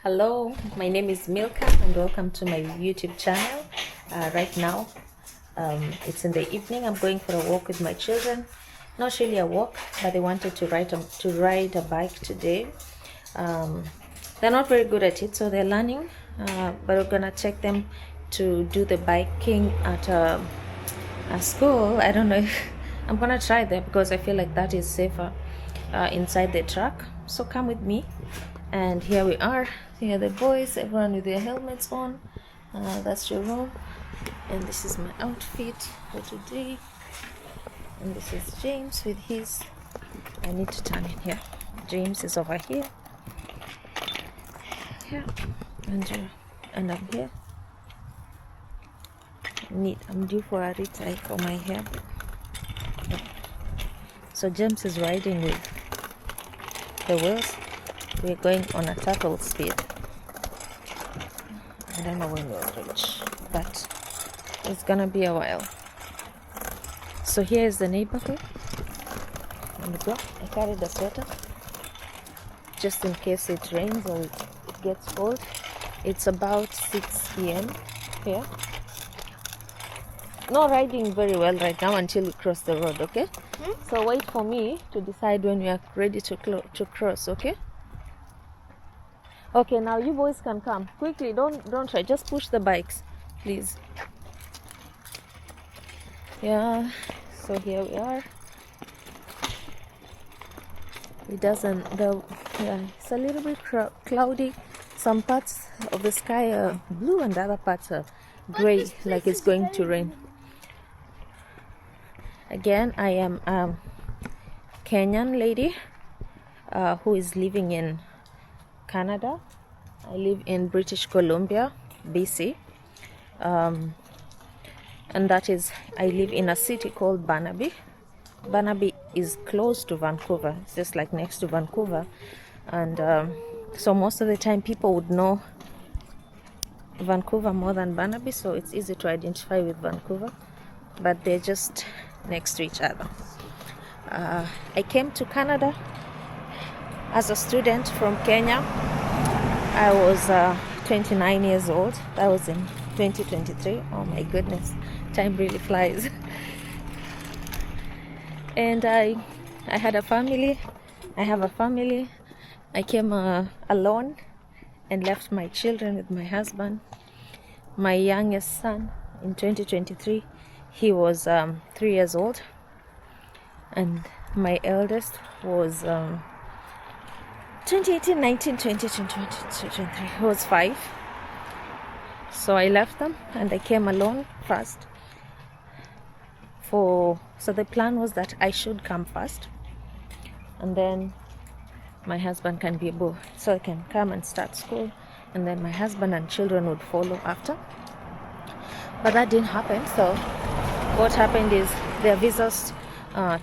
Hello, my name is Milka and welcome to my YouTube channel. Right now, it's in the evening. I'm going for a walk with my children. Not really a walk, but they wanted to ride a bike today. They're not very good at it, so they're learning. But we're gonna take them to do the biking at a school. I don't know if I'm gonna try that because I feel like that is safer inside the truck. So come with me. And here we are. Here are the boys, everyone with their helmets on. That's your room. And this is my outfit for today. And this is James with his. I need to turn in here. James is over here. Yeah. And I'm here. I'm due for a retie for my hair. Yeah. So James is riding with the wheels. We're going on a turtle speed. I don't know when we'll reach, but it's gonna be a while. So here is the neighborhood. Let me go. I carried a sweater just in case it rains or it gets cold. It's about 6 p.m. here. Not riding very well right now until we cross the road, okay? So wait for me to decide when we are ready to cross, okay? Okay, now you boys can come quickly. Don't try. Just push the bikes, please. Yeah. So here we are. It's a little bit cloudy. Some parts of the sky are blue and the other parts are gray, like it's going to rain. Again, I am a Kenyan lady who is living in Canada. I live in British Columbia, BC, and that is, I live in a city called Burnaby. Burnaby is close to Vancouver. It's just like next to Vancouver, and so most of the time people would know Vancouver more than Burnaby, so it's easy to identify with Vancouver, but they're just next to each other. I came to Canada as a student from Kenya. I was 29 years old. That was in 2023. Oh my goodness, time really flies. And I had a family. I have a family. I came alone and left my children with my husband. My youngest son in 2023, he was 3 years old. And my eldest was 2018, 19, 20, 21, 22, 23. He was 5. So I left them and I came alone first. So the plan was that I should come first, and then my husband can be able, so I can come and start school, and then my husband and children would follow after. But that didn't happen. So what happened is their visas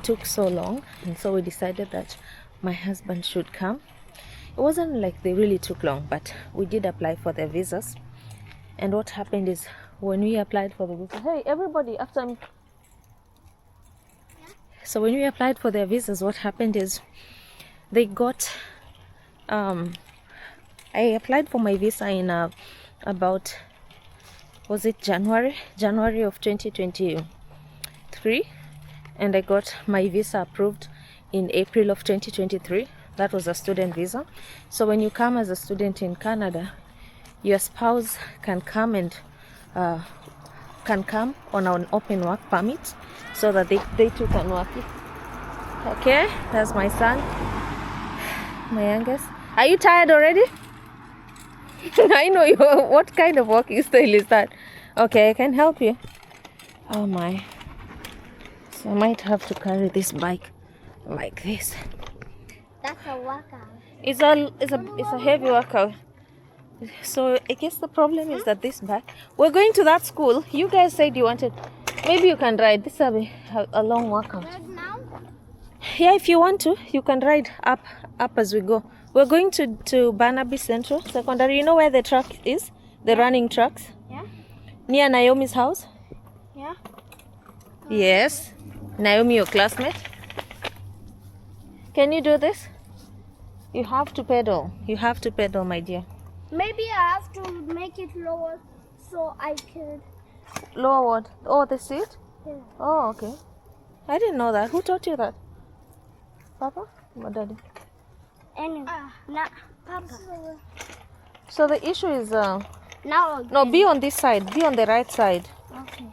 took so long, and so we decided that my husband should come. It wasn't like they really took long, but we did apply for their visas. And what happened is when we applied for the visa, hey everybody, after me. So when we applied for their visas, what happened is they got I applied for my visa in about, was it January of 2023, and I got my visa approved in April of 2023. That was a student visa. So when you come as a student in Canada, your spouse can come and on an open work permit, so that they too can work. Okay, that's my son, my youngest. Are you tired already? I know you. What kind of walking style is that? Okay, I can help you. Oh my. So I might have to carry this bike like this. That's a workout. It's a heavy workout. So I guess the problem is that this bike. We're going to that school. You guys said you wanted. Maybe you can ride. This will be a long workout. Right now? Yeah, if you want to, you can ride up as we go. We're going to Burnaby Central Secondary. You know where the truck is? The running trucks? Yeah. Near Naomi's house? Yeah. Yes. Naomi, your classmate. Can you do this? You have to pedal. You have to pedal, my dear. Maybe I have to make it lower so I could. Lower what? Oh, the seat? Yeah. Oh, okay. I didn't know that. Who taught you that? Papa or Daddy? Anyway, not Papa. So the issue is, Now. no, be on this side. Be on the right side. Okay.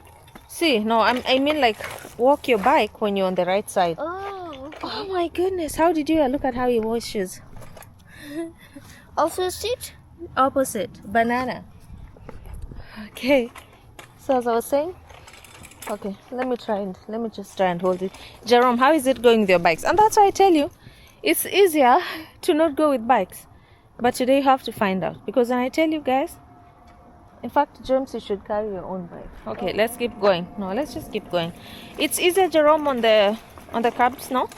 See, no, I mean like walk your bike when you're on the right side. Oh. Okay. Oh my goodness, how did you look at how he wore shoes? Also sit. Opposite, banana. Okay, so as I was saying, okay, let me just try and hold it. Jerome, how is it going with your bikes? And that's why I tell you, it's easier to not go with bikes. But today you have to find out, because when I tell you guys, in fact, James, you should carry your own bike. Okay, let's keep going. No, let's just keep going. It's easier, Jerome, on the curbs, no?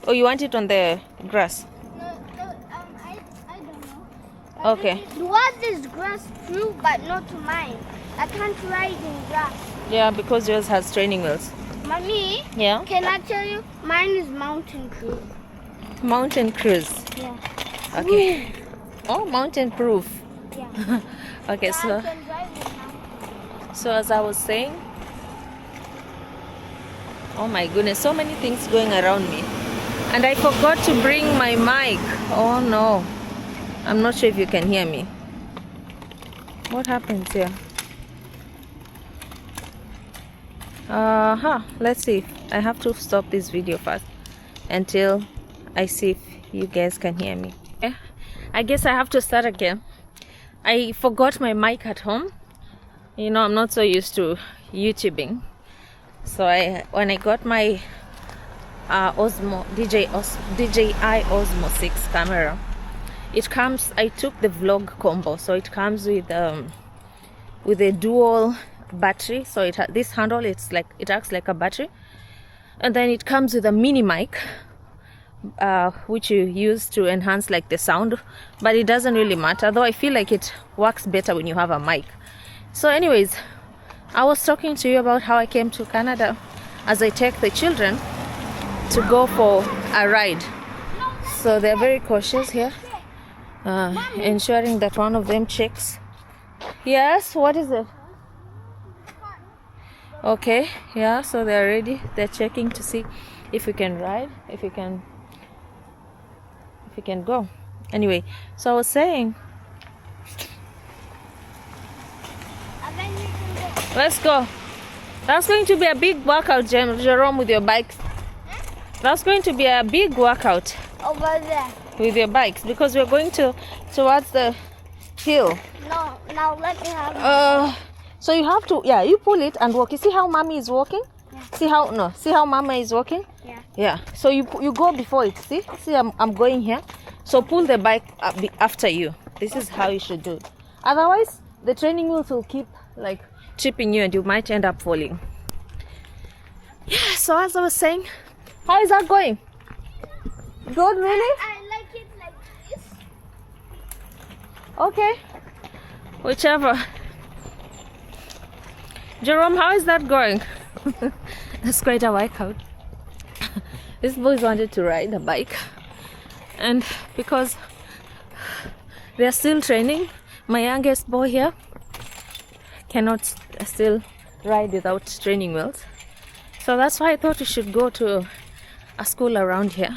Or you want it on the grass? No, I don't know. Okay. What is grass true, but not mine? I can't ride in grass. Yeah, because yours has training wheels. Mommy, Yeah? can I tell you? Mine is mountain cruise. Mountain cruise. Yeah. Okay. Oh, mountain proof. Yeah. Okay, I so can drive it now. so as I was saying, oh my goodness, so many things going around me. And I forgot to bring my mic. Oh no. I'm not sure if you can hear me. What happens here? Let's see. I have to stop this video first until I see if you guys can hear me. Yeah. I guess I have to start again. I forgot my mic at home. You know, I'm not so used to YouTubing. So when I got my DJI Osmo 6 camera, it comes, I took the vlog combo, so it comes with a dual battery. So this handle, it acts like a battery, and then it comes with a mini mic, which you use to enhance like the sound, but it doesn't really matter, though I feel like it works better when you have a mic. So anyways, I was talking to you about how I came to Canada as I take the children to go for a ride. So they're very cautious here, ensuring that one of them checks. Yes, what is it? Okay, yeah, so they're ready. They're checking to see if we can ride, if we can go. Anyway, so I was saying, And then you can go. let's go. That's going to be a big workout, Jerome, with your bikes. That's going to be a big workout Over there. with your bikes, because we're going towards the hill. No, now let me have So you have to, yeah, you pull it and walk. You see how mommy is walking? Yeah. See how mama is walking? Yeah. Yeah. So you go before it. See, I'm going here. So pull the bike after you. This is how you should do it. Otherwise, the training wheels will keep like tripping you, and you might end up falling. Yeah. So as I was saying, how is that going? Good, really? I like it like this. Okay. Whichever. Jerome, how is that going? That's quite a workout. These boys wanted to ride a bike, and because they are still training, my youngest boy here cannot still ride without training wheels. So that's why I thought we should go to a school around here,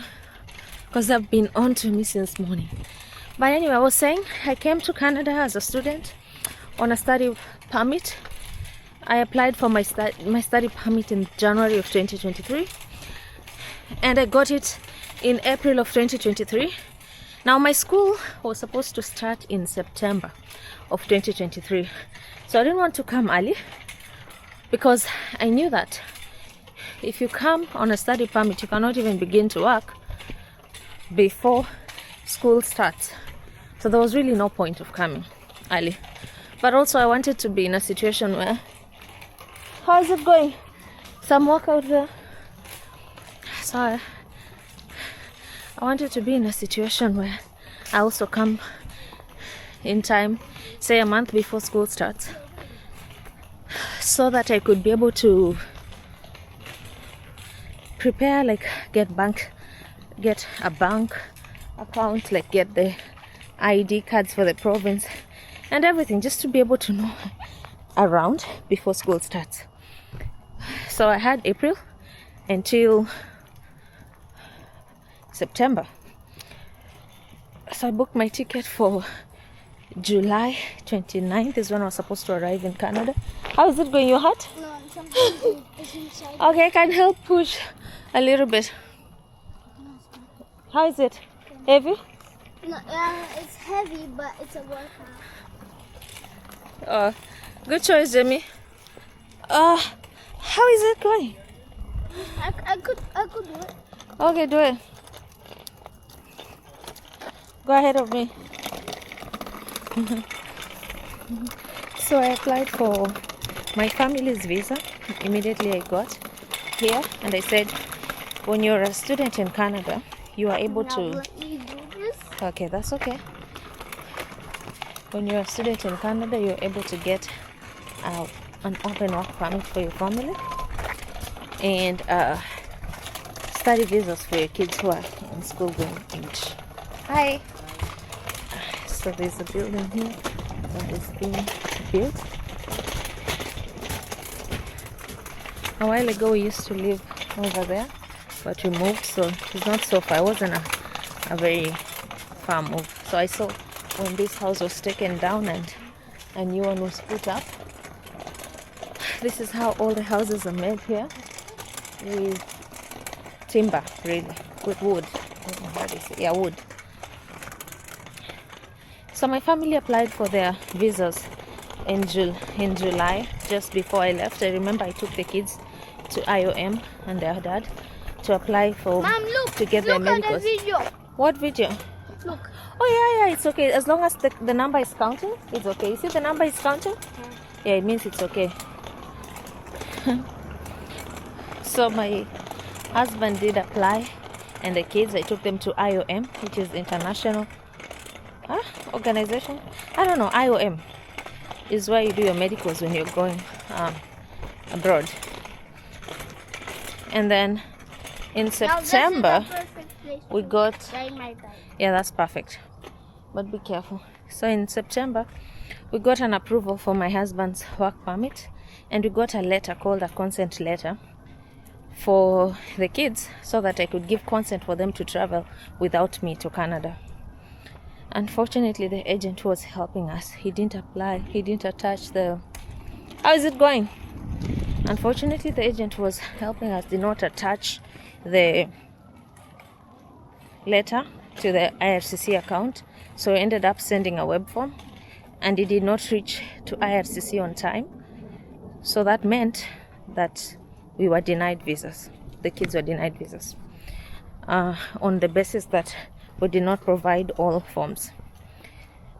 because they've been on to me since morning. But anyway, I was saying I came to Canada as a student on a study permit. I applied for my study permit in January of 2023, and I got it in April of 2023. Now my school was supposed to start in September of 2023, so I didn't want to come early, because I knew that if you come on a study permit, you cannot even begin to work before school starts. So there was really no point of coming early. But also I wanted to be in a situation where, how is it going? Some work out there. So I wanted to be in a situation where I also come in time, say a month before school starts, so that I could be able to prepare, like get a bank account, like get the ID cards for the province and everything, just to be able to know around before school starts. So I had April until September. So I booked my ticket for July 29th is when I was supposed to arrive in Canada. How is it going? Your hot? No, something is inside. Okay, I can help push a little bit. How is it? Heavy? No, it's heavy, but it's a workout. Good choice, Jamie. How is it going? I could do it. Okay, do it. Go ahead of me. So I applied for my family's visa. Immediately I got here, and I said, when you're a student in Canada, you are able Now to... let me do this. Okay, that's okay. When you're a student in Canada, you're able to get an open work permit for your family and study visas for your kids who are in school going age. Hi. So there's a building here that is being built. A while ago we used to live over there, but we moved, so it's not so far. It wasn't a very far move. So I saw when this house was taken down and a new one was put up. This is how all the houses are made here, with timber, really, with wood. I don't know how they say. Yeah, wood. So my family applied for their visas in July, just before I left. I remember I took the kids to IOM and their dad to apply for Mom, look. to get their Look at the medicals. video. What video? Look. Oh yeah, it's okay. As long as the number is counting, it's okay. You see the number is counting? Yeah, it means it's okay. So my husband did apply, and the kids, I took them to IOM, which is International Organization. I don't know. IOM is where you do your medicals when you're going abroad. And then in September, Now, this is the perfect place we to got... ride my bike. Yeah, that's perfect. But be careful. So in September, we got an approval for my husband's work permit, and we got a letter called a consent letter for the kids, so that I could give consent for them to travel without me to Canada. Unfortunately, the agent who was helping us, he didn't apply, he didn't attach the... How is it going? Unfortunately, the agent who was helping us did not attach the letter to the IRCC account, so we ended up sending a web form, and it did not reach to IRCC on time. So that meant that we were denied visas. The kids were denied visas on the basis that we did not provide all forms.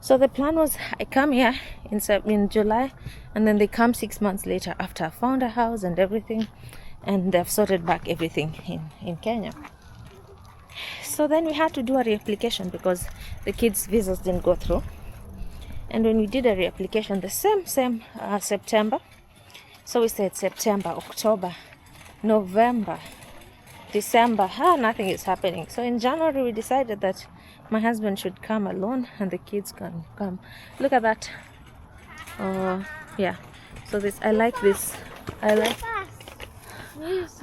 So the plan was, I come here in July, and then they come 6 months later after I found a house and everything, and they've sorted back everything in Kenya. So then we had to do a reapplication because the kids' visas didn't go through. And when we did a reapplication, the same September, so we said September, October, November, December, nothing is happening. So in January, we decided that my husband should come alone and the kids can come. Look at that. Yeah. So this, I like this. I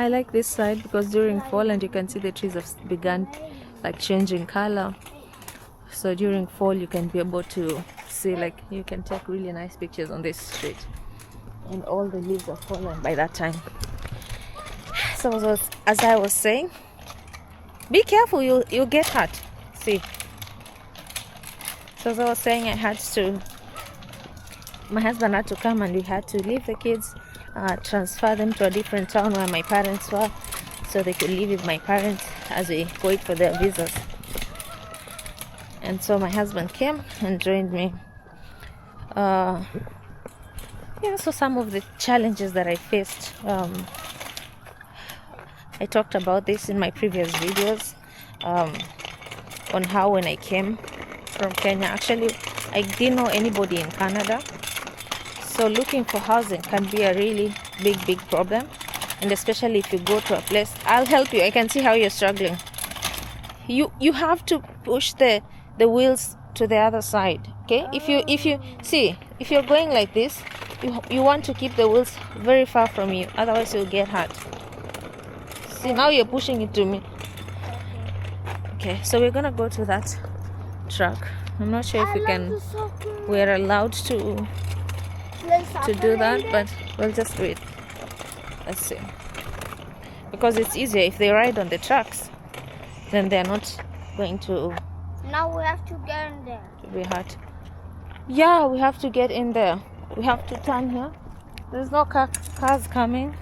like this side because during fall, and you can see the trees have begun like changing color. So during fall, you can be able to see, like, you can take really nice pictures on this street, and all the leaves are fallen by that time. So as I was saying, be careful, you'll get hurt. See. So as I was saying, my husband had to come, and we had to leave the kids, transfer them to a different town where my parents were, so they could live with my parents as we wait for their visas. And so my husband came and joined me. So some of the challenges that I faced, I talked about this in my previous videos, on how when I came from Kenya, actually I didn't know anybody in Canada, so looking for housing can be a really big problem, and especially if you go to a place. I'll help you. I can see how you're struggling. You have to push the wheels to the other side. Okay, if you see, if you're going like this, you want to keep the wheels very far from you, otherwise you'll get hurt. See, now you're pushing it to me. Okay, so we're gonna go to that truck. I'm not sure if we're allowed to do that, but we'll just do it. Let's see, because it's easier if they ride on the trucks, then they're not going to Now we have to get in there. be hurt. Yeah, we have to get in there. We have to turn here. There's no cars coming.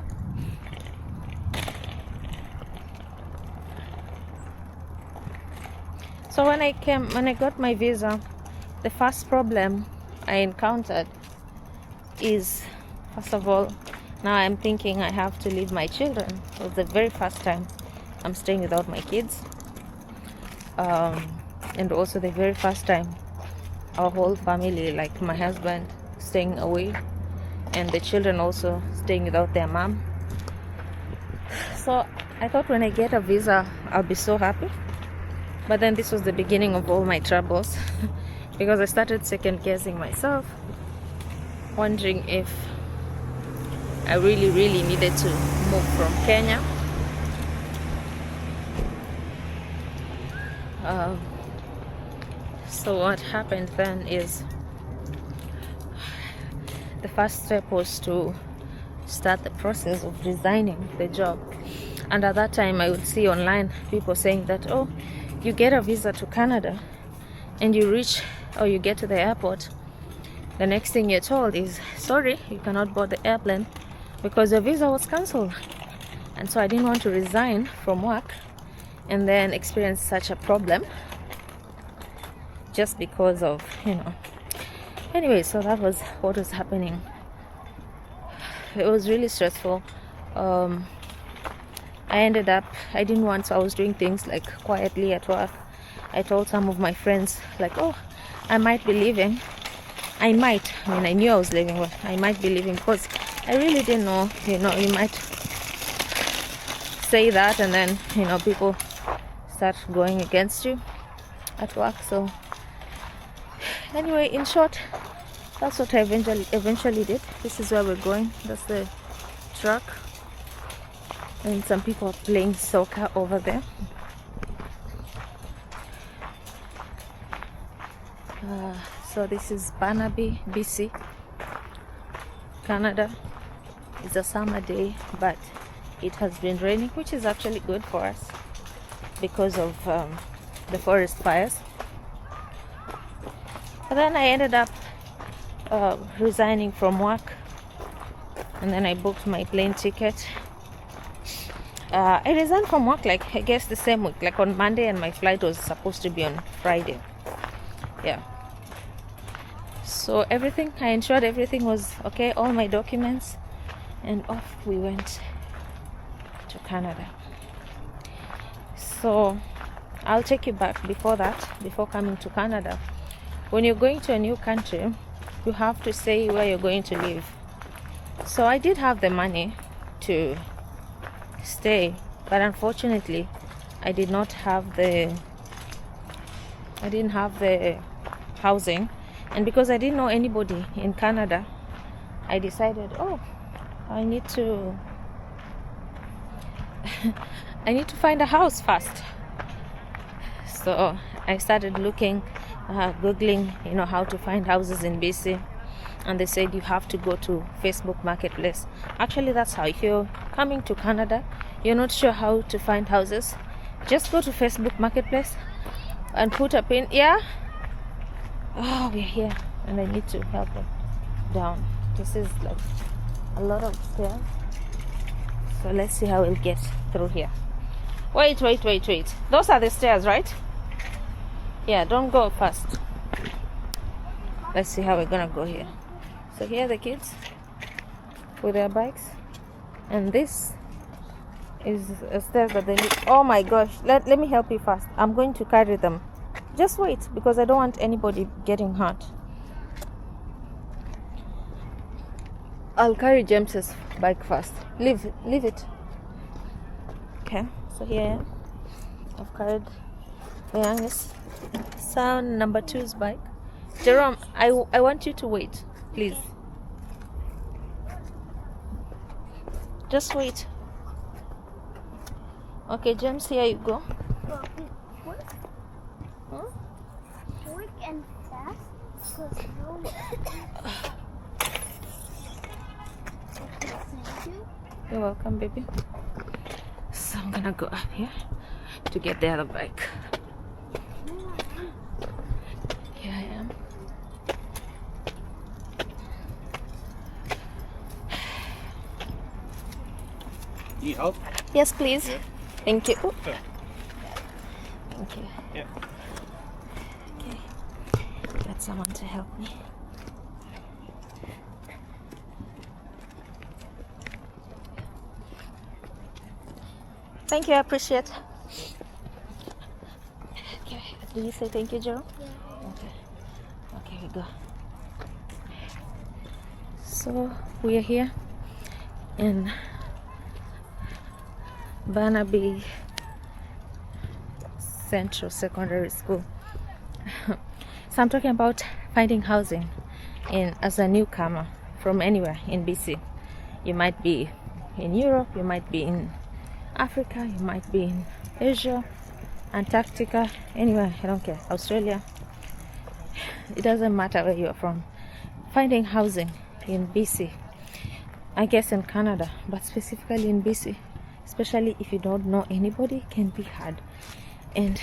So when I got my visa, the first problem I encountered is, first of all, now I'm thinking I have to leave my children. It was the very first time I'm staying without my kids. And also the very first time our whole family, like my husband, staying away, and the children also staying without their mom. So I thought when I get a visa, I'll be so happy. But then this was the beginning of all my troubles because I started second guessing myself, wondering if I really needed to move from Kenya. So what happened then is, the first step was to start the process of resigning the job. And at that time I would see online people saying that, oh, you get a visa to Canada and you reach, or you get to the airport, the next thing you're told is, sorry, you cannot board the airplane because your visa was cancelled. And so I didn't want to resign from work and then experience such a problem just because of, anyway. So that was what was happening. It was really stressful. I didn't want, so I was doing things like quietly at work. I told some of my friends, like, oh, I might be leaving. I knew I was leaving, but I might be leaving because I really didn't know, you might say that and then, people start going against you at work. So anyway, in short, that's what I eventually did. This is where we're going. That's the truck. And some people are playing soccer over there. So this is Burnaby, BC, Canada. It's a summer day, but it has been raining, which is actually good for us because of the forest fires. But then I ended up resigning from work, and then I booked my plane ticket. I resigned from work, like, I guess the same week, like on Monday, and my flight was supposed to be on Friday. Yeah. So everything, I ensured everything was okay, all my documents, and off we went to Canada. So I'll take you back before coming to Canada. When you're going to a new country, you have to say where you're going to live. So I did have the money to stay, but unfortunately I didn't have the housing, and because I didn't know anybody in Canada, I decided, I need to find a house first. So I started looking, googling, how to find houses in BC, and they said you have to go to Facebook Marketplace. Actually, that's how, if you're coming to Canada, you're not sure how to find houses, just go to Facebook Marketplace and put a pin. We're here, and I need to help them down. This is like a lot of stairs, so let's see how we'll get through here. Wait, those are the stairs, right? Yeah, don't go fast. Let's see how we're gonna go here. So here are the kids with their bikes, and this is a stairs that they need. Oh my gosh, let me help you fast. I'm going to carry them. Just wait, because I don't want anybody getting hurt. I'll carry James's bike first. Leave it. Okay, so here I am. I've carried Yeah, it's sound number 2's bike. Jerome, I want you to wait, please. Just wait. Okay, James, here you go. Quick, Huh? quick and fast. 'Cause thank you. You're welcome, baby. So I'm gonna go up here to get the other bike. Here I am. Need help? Yes, please. Thank you. Thank you. Yeah. Okay. Get someone to help me. Thank you, I appreciate. Okay. Did you say thank you, Jerome? Yeah. Okay. Okay, we go. So we are here in Barnaby Central Secondary School. So I'm talking about finding housing as a newcomer from anywhere in BC. You might be in Europe, you might be in Africa, you might be in Asia, Antarctica, anywhere, I don't care, Australia. It doesn't matter where you're from. Finding housing in BC, I guess in Canada, but specifically in BC, especially if you don't know anybody, can be hard. And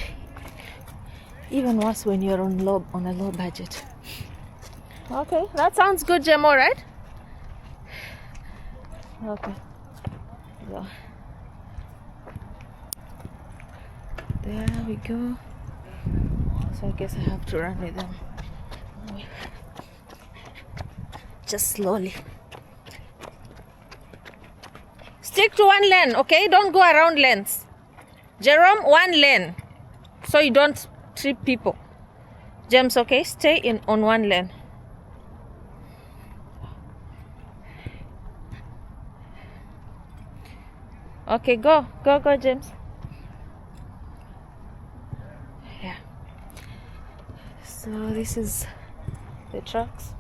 even worse when you're on a low budget. Okay, that sounds good, Jemo, right? Okay. So, there we go. So I guess I have to run with them. Just slowly. Stick to one lane, okay? Don't go around lanes. Jerome, one lane. So you don't trip people. James, okay? Stay on one lane. Okay, go, James. Yeah. So this is the trucks.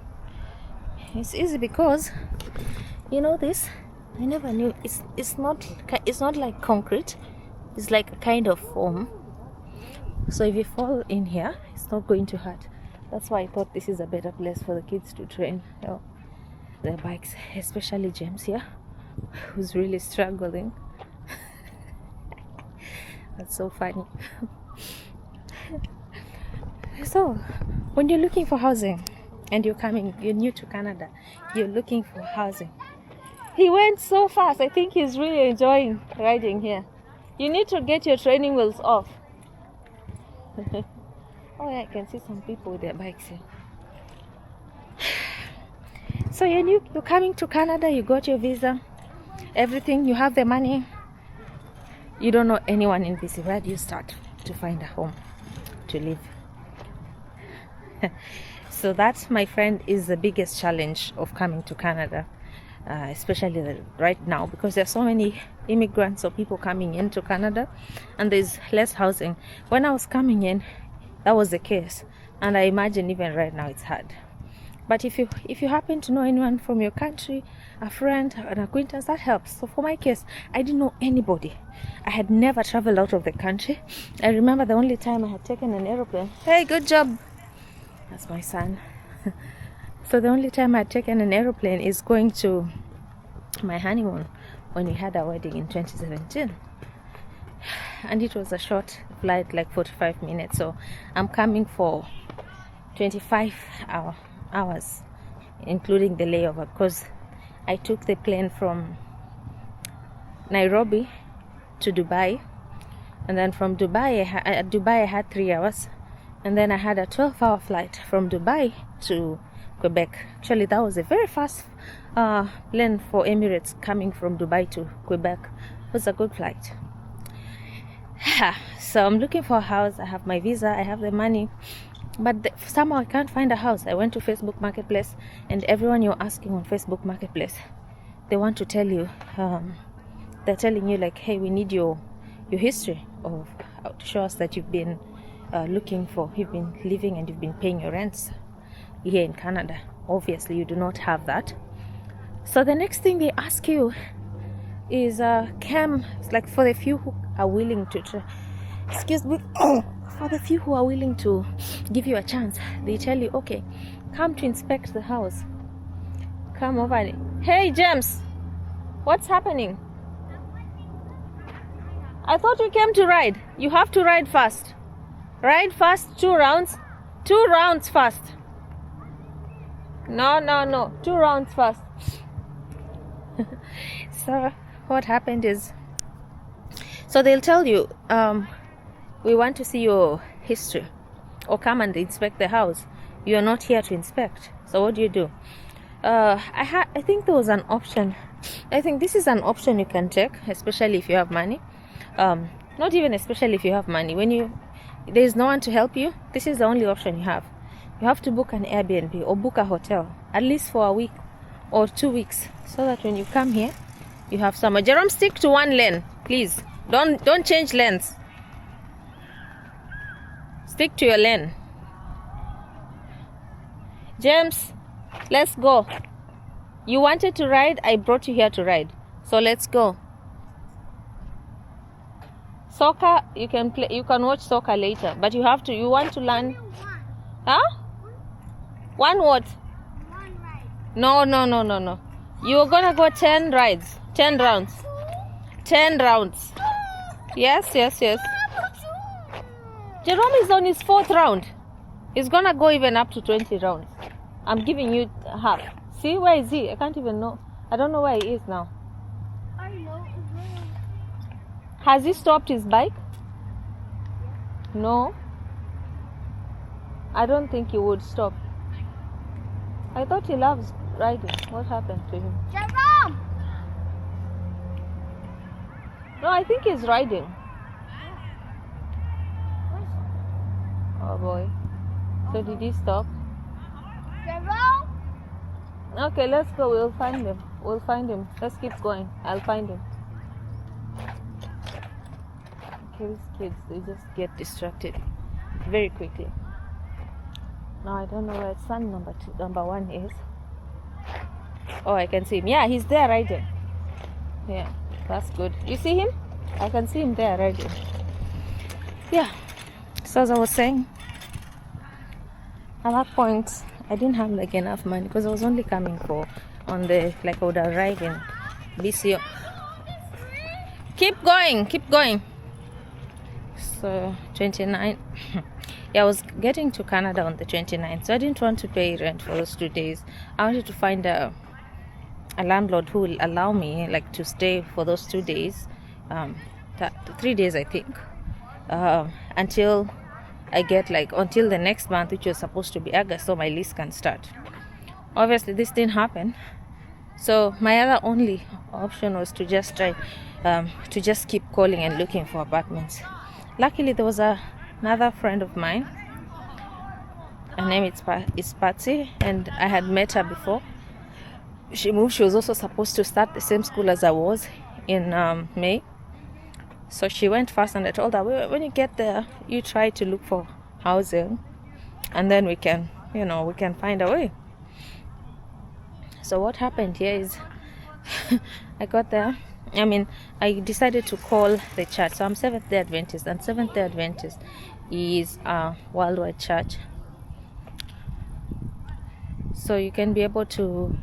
It's easy because you know this. I never knew it's not like concrete. It's like a kind of foam. So if you fall in here, it's not going to hurt. That's why I thought this is a better place for the kids to train their bikes, especially James here, who's really struggling. That's so funny. So when you're looking for housing and you're new to Canada, you're looking for housing. He went so fast. I think he's really enjoying riding here. You need to get your training wheels off. Oh yeah, I can see some people with their bikes here. So you're coming to Canada, you got your visa, everything, you have the money. You don't know anyone in BC. Where do you start to find a home to live? So that, my friend, is the biggest challenge of coming to Canada, especially right now, because there's so many immigrants or people coming into Canada and there's less housing. When I was coming in, that was the case, and I imagine even right now it's hard. But if you happen to know anyone from your country, a friend, an acquaintance, that helps. So for my case, I didn't know anybody. I had never traveled out of the country. I remember the only time I had taken an aeroplane. Hey, good job. That's my son. So the only time I had taken an aeroplane is going to my honeymoon when we had our wedding in 2017. And it was a short flight, like 45 minutes. So I'm coming for 25 hours, including the layover, because I took the plane from Nairobi to Dubai, and then from Dubai I had 3 hours, and then I had a 12-hour flight from Dubai to Quebec. Actually, that was a very fast plane for Emirates coming from Dubai to Quebec. It was a good flight. So I'm looking for a house. I have my visa, I have the money, but somehow I can't find a house. I went to Facebook Marketplace, and everyone you're asking on Facebook Marketplace, they want to tell you, they're telling you like, hey, we need your history to show us that you've been you've been living and you've been paying your rents here in Canada. Obviously, you do not have that. So the next thing they ask you is come, like for the few who are willing to for the few who are willing to give you a chance, they tell you, okay, come to inspect the house. Come over. Hey James, what's happening? I thought you came to ride. You have to ride fast. Ride fast, 2 rounds. 2 rounds fast. No. 2 rounds fast. So what happened is, so they'll tell you, we want to see your history, or come and inspect the house. You are not here to inspect. So what do? I think there was an option. I think this is an option you can take, especially if you have money. Not even especially if you have money. When there is no one to help you, this is the only option you have. You have to book an Airbnb or book a hotel, at least for a week or 2 weeks, so that when you come here, you have somewhere. Jerome, stick to one lane, please. Don't change lanes. Stick to your lane. James, let's go. You wanted to ride, I brought you here to ride. So let's go. Soccer, you can play, you can watch soccer later, but you want to learn. Huh? One what? One ride. No. You're gonna go 10 rides, 10 rounds. 10 rounds. Yes. Jerome is on his 4th round. He's gonna go even up to 20 rounds. I'm giving you half. See, where is he? I can't even know. I don't know where he is now. I know. Has he stopped his bike? No. I don't think he would stop. I thought he loves riding. What happened to him? Jerome! No, I think he's riding. Oh boy. So did he stop? Jerome! Okay, let's go. We'll find him. Let's keep going. I'll find him. Okay, these kids, they just get distracted very quickly. Now I don't know where son number 1 is. Oh, I can see him. Yeah, he's there riding. Yeah, that's good. You see him? I can see him there riding. Yeah. So as I was saying, at that point, I didn't have like enough money because I was only coming I would arrive in BC. Keep going. So 29. Yeah, I was getting to Canada on the 29th, so I didn't want to pay rent for those 2 days. I wanted to find a landlord who will allow me like to stay for those 2 days, 3 days I think, until I get until the next month, which was supposed to be August, so my lease can start. Obviously this didn't happen, so my other only option was to just try to just keep calling and looking for apartments. Luckily there was another friend of mine. Her name is Patsy, and I had met her before. She moved. She was also supposed to start the same school as I was in May. So she went first, and I told her, when you get there, you try to look for housing, and then we can find a way. So what happened here is I got there. I decided to call the church. So I'm Seventh-day Adventist, and Seventh-day Adventist is a worldwide church. So you can be able to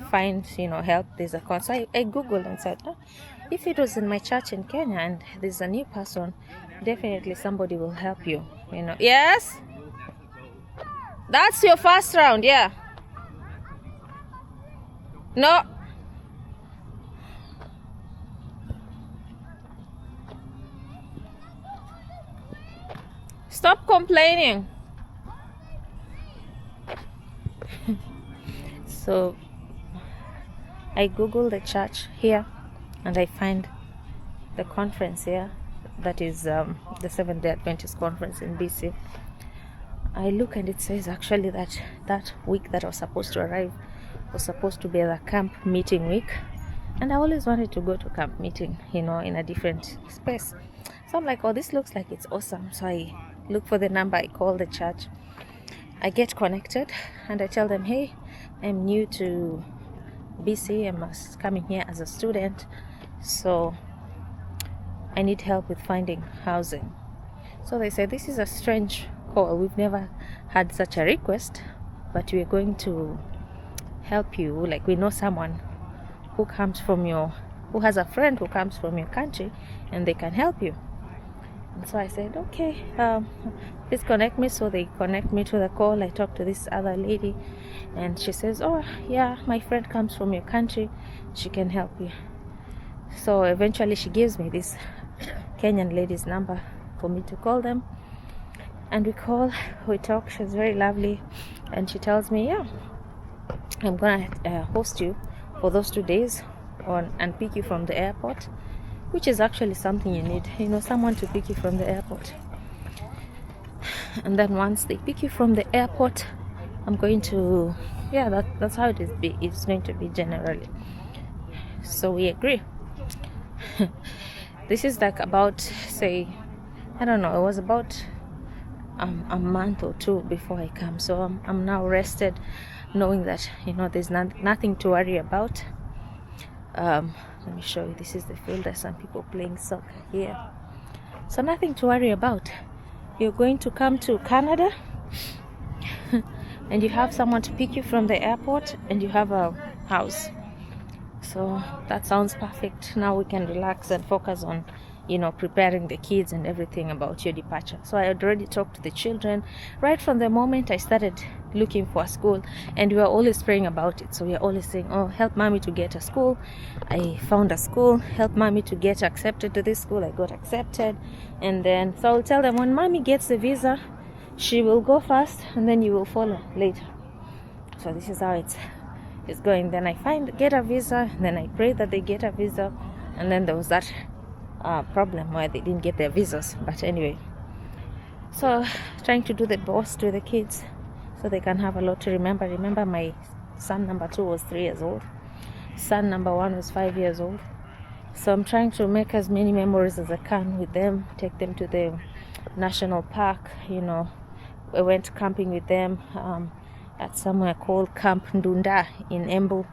find help. There's a account. So I googled and said, if it was in my church in Kenya and there's a new person, definitely somebody will help you. Yes, that's your first round. Yeah. No. Stop complaining. So I Google the church here, and I find the conference here, that is the Seventh-day Adventist conference in BC. I look, and it says actually that week that I was supposed to arrive was supposed to be the camp meeting week, and I always wanted to go to camp meeting, in a different space. So I'm like, oh, this looks like it's awesome. So I look for the number, I call the church, I get connected, and I tell them, hey, I'm new to BC, I'm coming here as a student, so I need help with finding housing. So they said, this is a strange call, we've never had such a request, but we're going to help you. Like, we know someone who has a friend who comes from your country, and they can help you. And so I said, okay, please connect me. So they connect me to the call. I talk to this other lady, and she says, oh yeah, my friend comes from your country, she can help you. So eventually she gives me this Kenyan lady's number for me to call them, and we talk. She's very lovely, and she tells me, yeah, I'm gonna host you for those 2 days and pick you from the airport, which is actually something you need, someone to pick you from the airport. And then once they pick you from the airport, I'm going to, that's how it's going to be generally. So we agree. This is like about, say, I don't know, it was about a month or two before I come. So I'm now rested, knowing that there's nothing to worry about. Let me show you. This is the field. There's some people playing soccer here, so nothing to worry about. You're going to come to Canada and you have someone to pick you from the airport, and you have a house. So that sounds perfect. Now we can relax and focus on preparing the kids and everything about your departure. So I had already talked to the children right from the moment I started looking for a school, and we were always praying about it. So we are always saying, oh, help mommy to get a school. I found a school. Help mommy to get accepted to this school. I got accepted. And then so I'll tell them, when mommy gets the visa, she will go first, and then you will follow later. So this is how it's going. Then I get a visa, and then I pray that they get a visa, and then there was that problem where they didn't get their visas. But anyway, so trying to do the best with the kids so they can have a lot to remember. My son number 2 was 3 years old, son number 1 was 5 years old. So I'm trying to make as many memories as I can with them, take them to the national park. I went camping with them at somewhere called Camp Ndunda in Embu.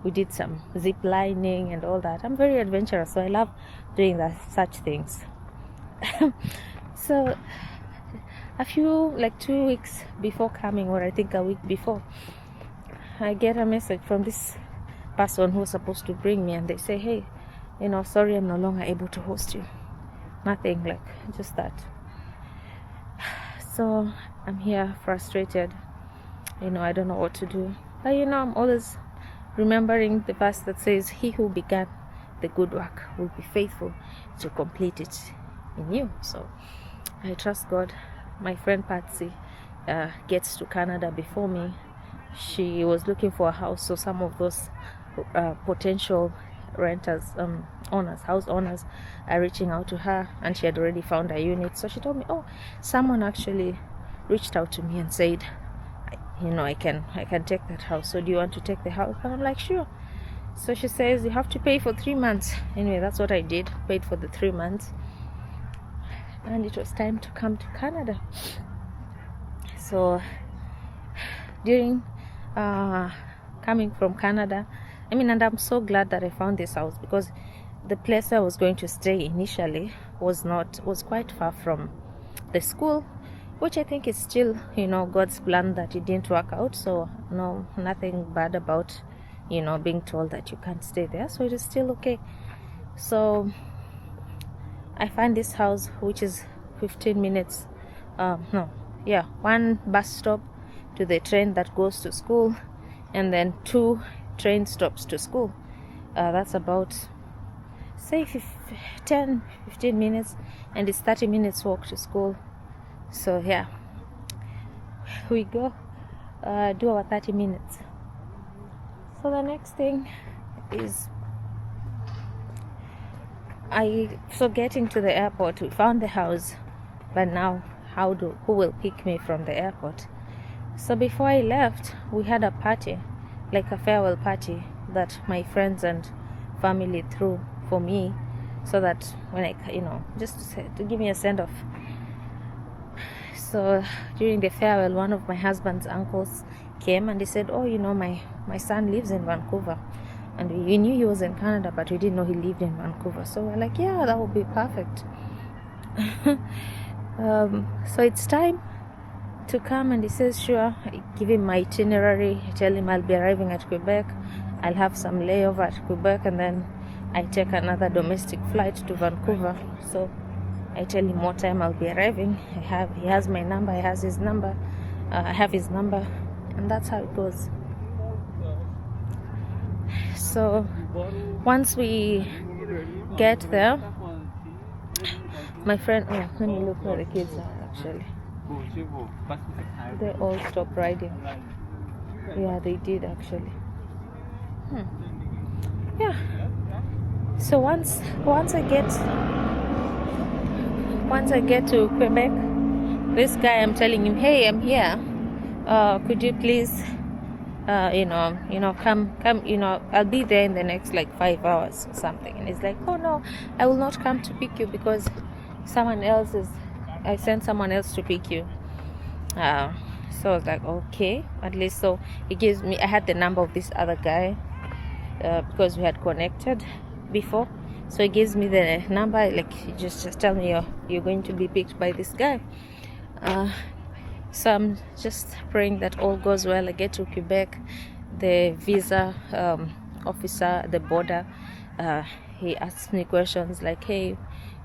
We did some zip lining and all that. I'm very adventurous, so I love doing such things. So a few, like 2 weeks before coming, or I think a week before, I get a message from this person who was supposed to bring me, and they say, hey, sorry, I'm no longer able to host you. Nothing, like just that. So I'm here frustrated. I don't know what to do. But I'm always remembering the verse that says, he who began the good work will be faithful to complete it in you. So I trust God. My friend Patsy gets to Canada before me. She was looking for a house, so some of those potential renters, house owners are reaching out to her, and she had already found a unit. So she told me, oh, someone actually reached out to me and said, I can take that house, so do you want to take the house? And I'm like, sure. So she says, you have to pay for 3 months. Anyway, that's what I did, paid for the 3 months, and it was time to come to Canada. So during coming from Canada, and I'm so glad that I found this house, because the place I was going to stay initially was quite far from the school, which I think is still, God's plan that it didn't work out. So no, nothing bad about, being told that you can't stay there. So it is still okay. So I find this house, which is 15 minutes, one bus stop to the train that goes to school, and then 2 train stops to school. That's about, say, 10-15 minutes, and it's 30 minutes walk to school. So yeah, we go do our 30 minutes. So the next thing is, getting to the airport, we found the house, but now who will pick me from the airport? So before I left, we had a party, like a farewell party that my friends and family threw for me. so that when I, just to give me a send off. So during the farewell, one of my husband's uncles came and he said, "Oh, my son lives in Vancouver." And we knew he was in Canada, but we didn't know he lived in Vancouver. So we're like, yeah, that would be perfect. So it's time to come, and he says, sure. I give him my itinerary. I tell him I'll be arriving at Quebec. I'll have some layover at Quebec, and then I take another domestic flight to Vancouver. So I tell him what time I'll be arriving. He has my number. I have his number. And that's how it goes. So once we get there, my friend, let me look where the kids are actually. They all stopped riding. Yeah, they did actually. Yeah. So once I get to Quebec, this guy, I'm telling him, hey, I'm here. Could you please come, I'll be there in the next like 5 hours or something. And he's like, oh no, I will not come to pick you because I sent someone else to pick you. So I was like, okay, at least. So he gives me, I had the number of this other guy because we had connected before. So he gives me the number, like, just tell me you're going to be picked by this guy. So I'm just praying that all goes well. I get to Quebec. The visa officer at the border, he asks me questions like, hey,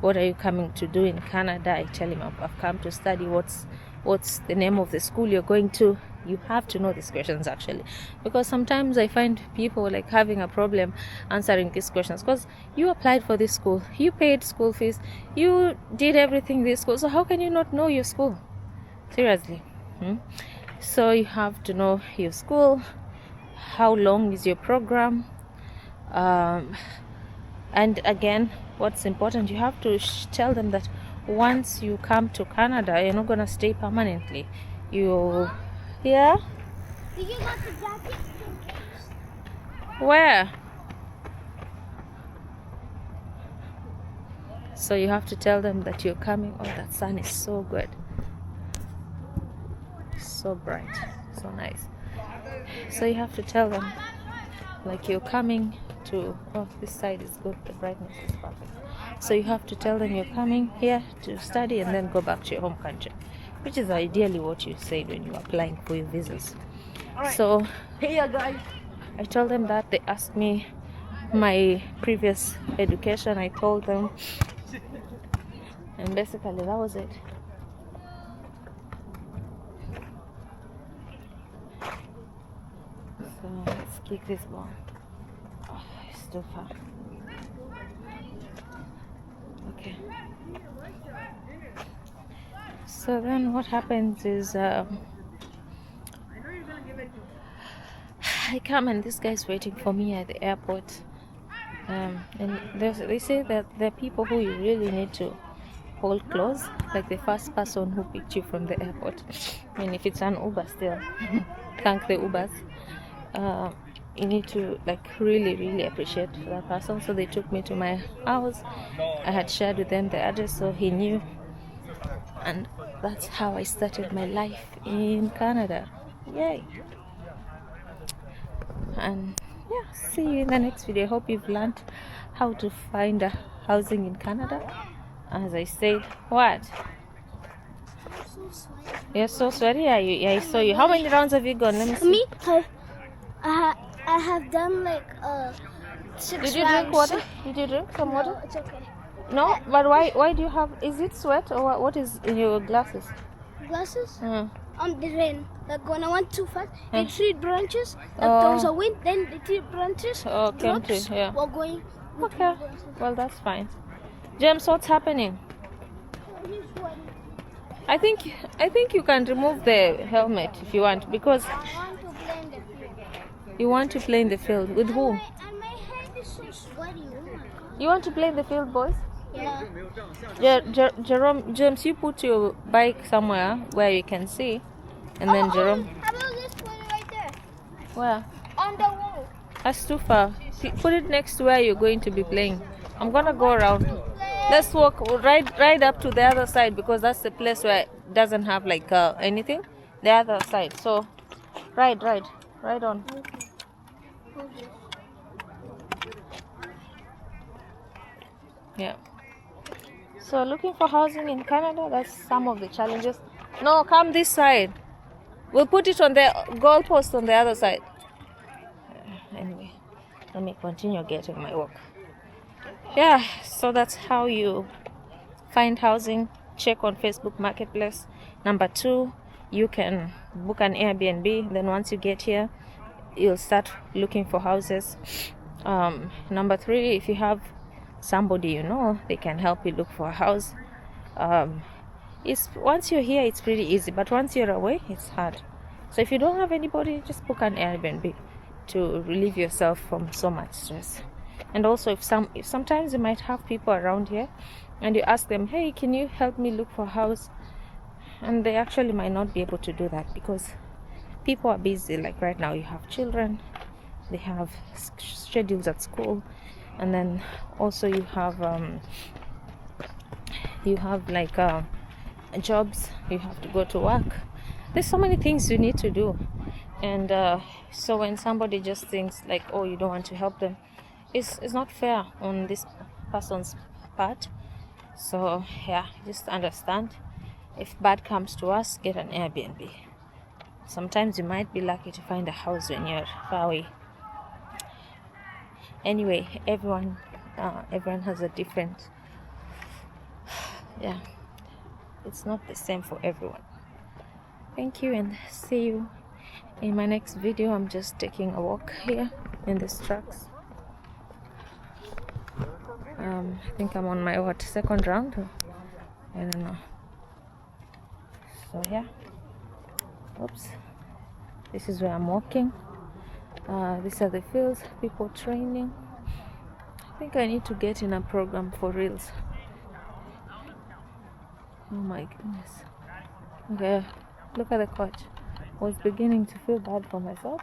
what are you coming to do in Canada? I tell him I've come to study. What's the name of the school you're going to? You have to know these questions actually, because sometimes I find people like having a problem answering these questions because you applied for this school, you paid school fees, you did everything this school, so how can you not know your school? Seriously. So you have to know your school, how long is your program, and again, what's important, you have to tell them that once you come to Canada, you're not gonna stay permanently. Yeah? Did you got the jacket? Where? So you have to tell them that you're coming. Oh, that sun is so good. So bright. So nice. So you have to tell them like you're coming to, oh, this side is good. The brightness is perfect. So you have to tell them you're coming here to study and then go back to your home country, which is ideally what you said when you were applying for your visas. Right. So here, guys, I told them that. They asked me my previous education. I told them, and basically that was it. So let's kick this ball. Oh, it's too far. Okay. So then what happens is I come and this guy's waiting for me at the airport, and they say that there are people who you really need to hold close, like the first person who picked you from the airport. I mean, if it's an Uber, still thank the Ubers. You need to like really appreciate that person. So they took me to my house. I had shared with them the address, so he knew, and that's how I started my life in Canada. Yay! And yeah, see you in the next video. I hope you've learned how to find a housing in Canada. As I said, what? You're so sweaty? Yeah, I saw you. How many rounds have you gone? Let me see. Me? I have done like 6 rounds. Did you drink water? Did you drink some water? No, it's okay. No? But why do you have... Is it sweat or what is in your glasses? Glasses? Mm. The rain. Like when I went too fast, the tree branches, there was a wind, then the tree branches drops were going. Okay. Well, that's fine. James, what's happening? I think you can remove the helmet if you want, because you want to play in the field. With who? And my head is so sweaty. Oh my God. You want to play in the field, boys? Yeah. Jerome, James, you put your bike somewhere where you can see, and then Jerome. How about this one right there? Where? On the wall. That's too far. Put it next to where you're going to be playing. I'm gonna go around. Let's walk right up to the other side because that's the place where it doesn't have like anything. The other side. So, right on. Yeah. So looking for housing in Canada, that's some of the challenges. No, come this side. We'll put it on the goalpost on the other side. Anyway, let me continue getting my walk. Yeah, so that's how you find housing. Check on Facebook Marketplace. Number 2, you can book an Airbnb. Then once you get here, you'll start looking for houses. Number 3, if you have somebody you know, they can help you look for a house. It's once you're here, it's pretty easy, but once you're away, it's hard. So if you don't have anybody, just book an Airbnb to relieve yourself from so much stress. And also, if sometimes you might have people around here, and you ask them, "Hey, can you help me look for a house?" And they actually might not be able to do that because people are busy. Like right now, you have children, they have schedules at school, and then also you have like jobs. You have to go to work. There's so many things you need to do, and so when somebody just thinks like, "Oh, you don't want to help them," it's not fair on this person's part. So yeah, just understand. If bad comes to us, get an Airbnb. Sometimes you might be lucky to find a house when you're far away. Anyway, everyone has a different, yeah, it's not the same for everyone. Thank you, and see you in my next video. I'm just taking a walk here in these tracks. I think I'm on my second round, I don't know. So yeah, oops, this is where I'm walking. These are the fields, people training. I think I need to get in a program for reels. Oh my goodness. Okay, look at the coach. I was beginning to feel bad for myself.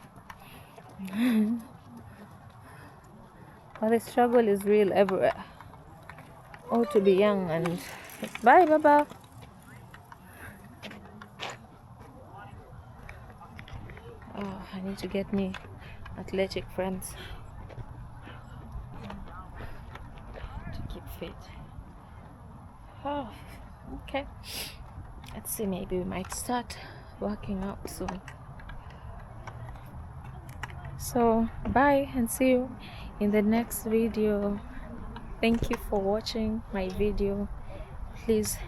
But the struggle is real everywhere. Oh, to be young and bye, Baba. Oh, I need to get me athletic friends to keep fit. Oh, okay. Let's see, maybe we might start working out soon. So, bye and see you in the next video. Thank you for watching my video. Please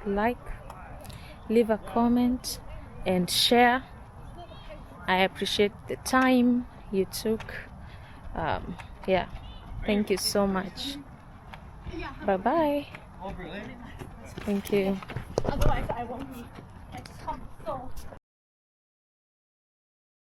like, leave a comment, and share. I appreciate the time you took. Yeah, thank you so much. Bye bye. Thank you. Otherwise, I won't be.